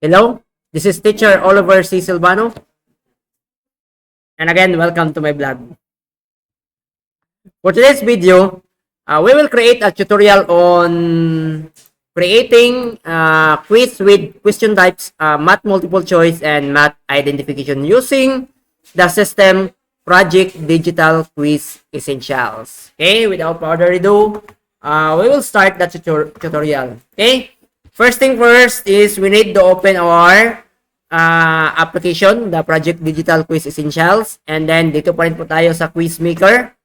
Hello, this is teacher Oliver C. Silvano. And again, welcome to my blog. For today's video, we will create a tutorial on creating quiz with question types, math multiple choice, and math identification using the system Project Digital Quiz Essentials. Okay, without further ado, we will start the tutorial. Okay, first thing first is we need to open our application, the Project Digital Quiz Essentials. And then, dito pa rin po tayo sa Quiz Maker.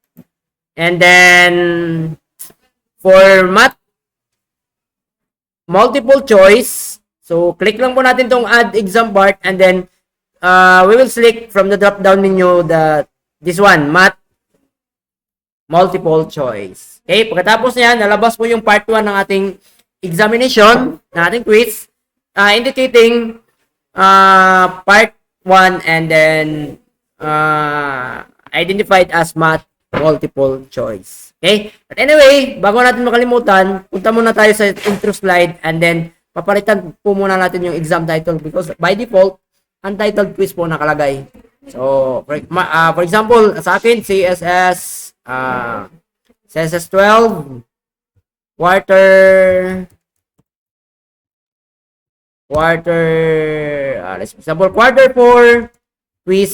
And then, for math multiple choice, so click lang po natin tong add exam part, and then we will select from the drop down menu this one, math multiple choice. Okay, pagkatapos niyan, nalabas po yung part 1 ng ating examination, ng ating quiz, indicating part 1 and then identified as math multiple choice. Okay? But anyway, bago natin makalimutan, punta muna tayo sa intro slide, and then papalitan po muna natin yung exam title because by default, untitled quiz po nakalagay. So, for example, sa akin, CSS 12 let's example quarter 4 quiz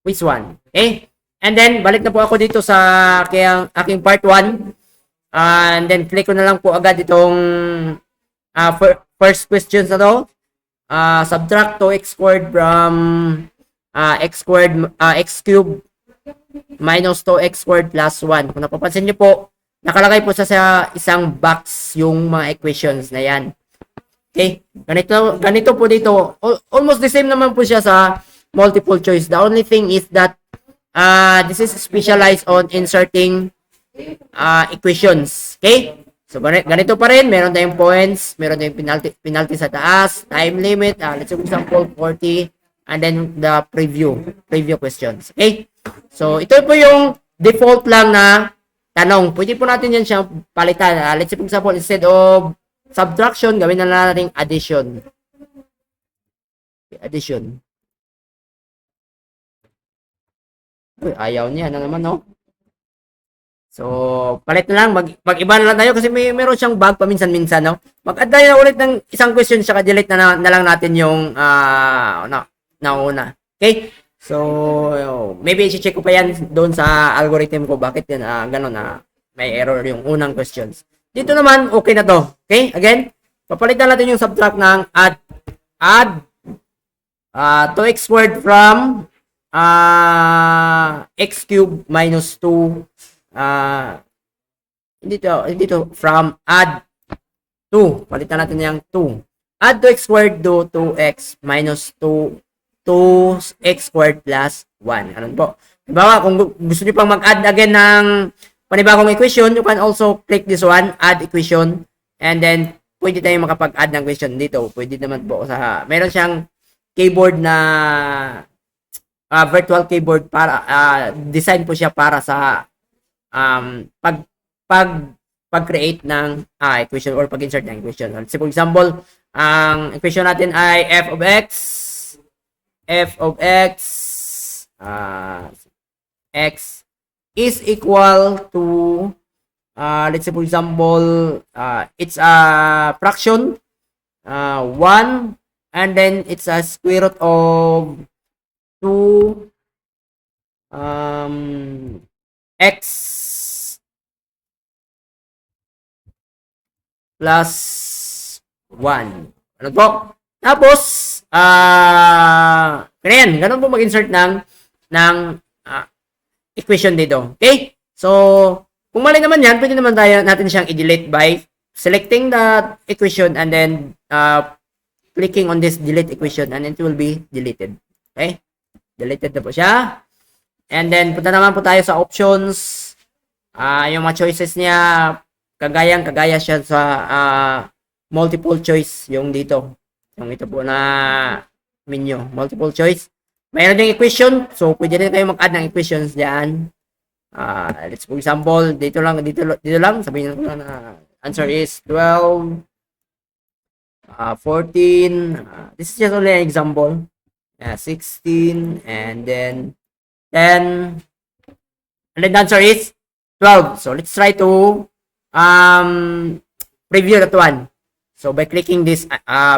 1. Okay? And then balik na po ako dito sa aking part 1. And then click ko na lang po agad itong first questions na to. Subtract 2x squared from x cubed minus 2x squared plus 1. Kung napapansin niyo po, nakalagay po sa isang box yung mga equations na yan. Okay? Ganito po dito. Almost the same naman po siya sa multiple choice. The only thing is that this is specialized on inserting equations. Okay? So, ganito pa rin. Meron tayong points. Meron tayong penalty sa taas. Time limit. Let's say, for example, 40. And then, the preview questions. Okay? So, ito po yung default lang na tanong. Pwede po natin yan siyang palitan. Let's say, for example, instead of subtraction, gawin na natin addition. Addition. Uy, ayaw niya na naman, no? So, palit na lang. Mag-iba na lang tayo kasi meron siyang bug paminsan-minsan, no? Mag-add tayo na ulit ng isang question, saka delete na lang natin yung nauna. Okay? So, maybe i-check ko pa yan doon sa algorithm ko. Bakit yan gano'n may error yung unang questions. Dito naman, okay na to. Okay? Again, papalitan natin yung subtract ng add 2x squared from x cubed minus 2 hindi to from add 2. Palitan natin yung 2. Add 2x squared to 2x minus 2x squared plus 1. Ano po? Diba, kung gusto niyo pang mag-add again ng panibagong equation, you can also click this one, add equation, and then pwede tayong makapag-add ng question dito. Pwede naman po meron siyang keyboard na virtual keyboard para design po siya para sa pag-create ng equation or pag-insert ng equation. So, for example, ang equation natin ay f of x is equal to let's say for example it's a fraction 1, and then it's a square root of 2 x plus 1. Ano po? Tapos ganun po mag-insert ng equation dito. Okay? So, kung mali naman yan, pwede naman natin siyang i-delete by selecting the equation and then clicking on this delete equation, and it will be deleted. Okay? Deleted na po siya. And then, punta naman po tayo sa options. Yung mga choices niya, kagaya siya sa multiple choice, yung dito. Yung ito po na menu, multiple choice. Mayroon ding equation, so pwede rin tayo mag-add ng equations diyan. Let's for example, dito lang, sabihin natin na answer is 12 14. This is just only an example. 16, and then 10, and then the answer is 12. So let's try to preview that one. So by clicking this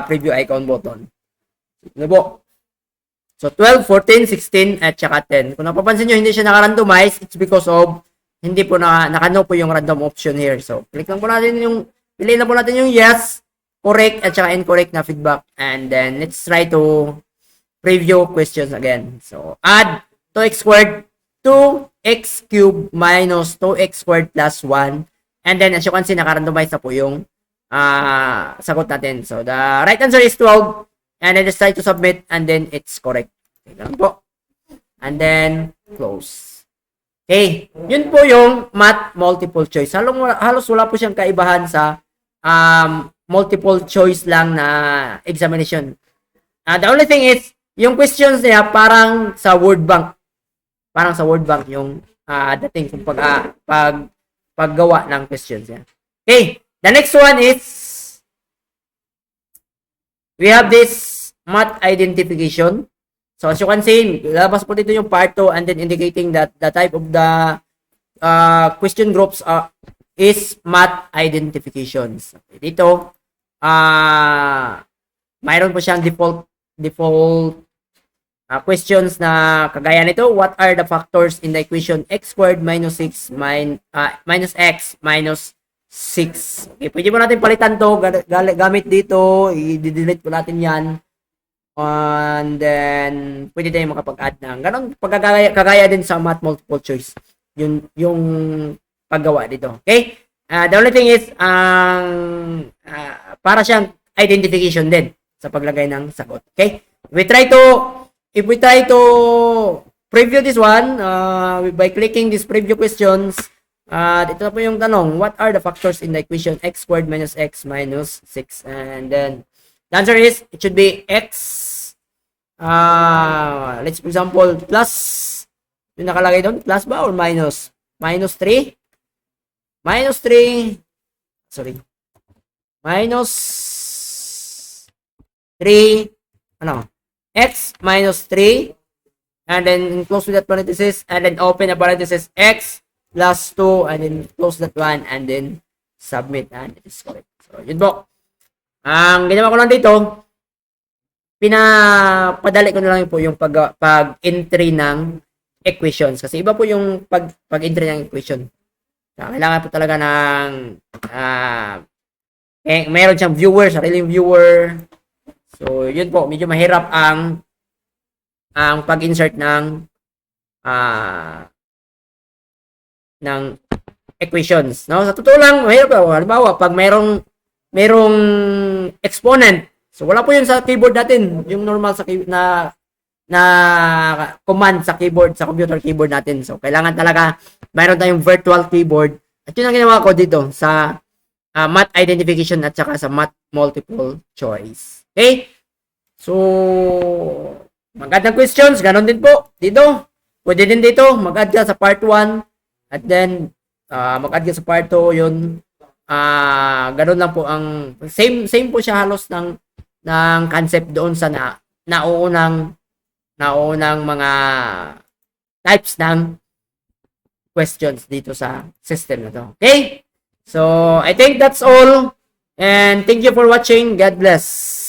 preview icon button. Ano po? So 12, 14, 16, at saka 10. Kung napapansin nyo, hindi siya naka-randomize. It's because of hindi po naka-no po yung random option here. So click lang po natin yung, piliin lang po natin yung yes, correct, at saka incorrect na feedback. And then let's try to preview questions again. So add 2x squared 2x cubed minus 2x squared plus 1. And then as you can see, naka-randomize na po yung sagot natin. So the right answer is 12. And then just try to submit, and then it's correct. Okay lang po. And then close. Okay, yun po yung math multiple choice. Halos wala po siyang kaibahan sa multiple choice lang na examination. The only thing is, yung questions niya parang sa word bank. Parang sa word bank yung dating kung paggawa ng questions niya. Okay, the next one is we have this math identification. So as you can see, labas po dito yung part 2 and then indicating that the type of the question groups is math identifications. Okay, dito, mayroon po siyang default questions na kagaya nito. What are the factors in the equation x squared minus 6 minus x minus 6? Okay, pwede po natin palitan to gamit dito. I-delete po natin yan. And then, pwede tayong makapag-add ng ganun. Kagaya din sa math multiple choice. Yung paggawa dito. Okay? The only thing is, para siyang identification din sa paglagay ng sagot. Okay? If we try to preview this one, by clicking this preview questions, ito na po yung tanong, what are the factors in the equation x squared minus x minus 6? And then, the answer is, it should be x, let's for example, plus, yung nakalagay doon, plus ba or minus? Minus 3? Minus 3, sorry, minus 3, x minus 3, and then close with that parenthesis, and then open a parenthesis, x plus 2, and then close that one, and then submit, and it is correct. So, yun po. Ang ginawa ko lang dito, pinapadali ko na lang po yung pag-entry ng equations. Kasi iba po yung pag-entry ng equation. Kailangan po talaga ng meron siyang viewer, sariling viewer. So, yun po, medyo mahirap ang pag-insert ng equations. No? Sa totoo lang, mahirap po. Halimbawa, pag merong exponent. So, wala po yun sa keyboard natin. Yung normal sa na command sa keyboard, sa computer keyboard natin. So, kailangan talaga mayroon tayong virtual keyboard. At yun ang ginawa ko dito sa math identification at saka sa math multiple choice. Okay? So, mag-add ng questions. Ganon din po. Dito. Pwede din dito. Mag-add ka sa part 1. At then, mag-add ka sa part 2. Yun. Ganon lang po ang same po siya halos ng concept doon sa naunang mga types ng questions dito sa system na to. Okay? So, I think that's all. And thank you for watching. God bless.